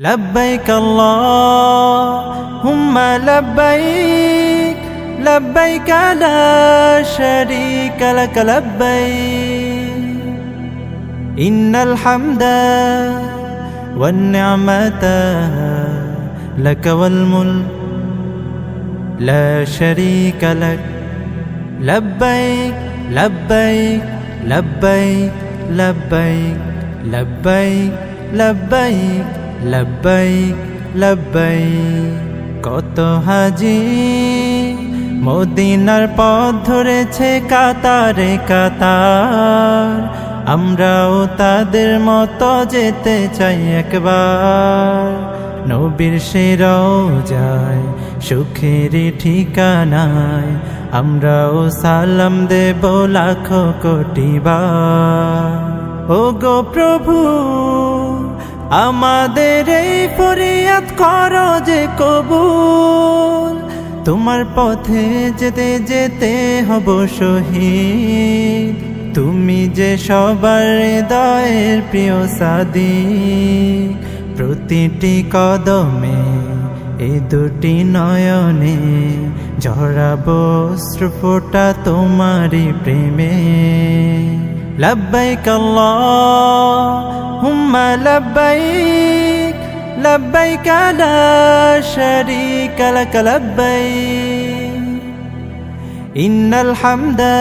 لبيك اللهم لبيك لبيك لا شريك لك لبيك إن الحمد والنعمة لك والملك لا شريك لك لبيك لبيك لبيك لبيك لبيك لبيك লব্বাইক লব্বাইক। কত হাজি মদিনার পথ ধরেছে কাতারে কাতার, আমরাও তাদের মতো যেতে চাই একবার। নবীর সে রওজায় সুখের ঠিকানায় আমরাও সালাম দেব লাখো কোটি বার। ও গো প্রভু আমাদের এই ফরিয়াদ করো যে কবুল, তোমার পথে যেতে যেতে হব শহীদ। তুমি যে সবার হৃদয়ের প্রিয় সাদিক, প্রতিটি কদমে এই দুটি নয়নে ঝরাবো অশ্রুফোঁটা তোমারই প্রেমে। লব্বাইক আল্লাহুম্মা লব্বাইক লব্বাইক লা শারীকা লাক লব্বাইক ইন্নাল হামদা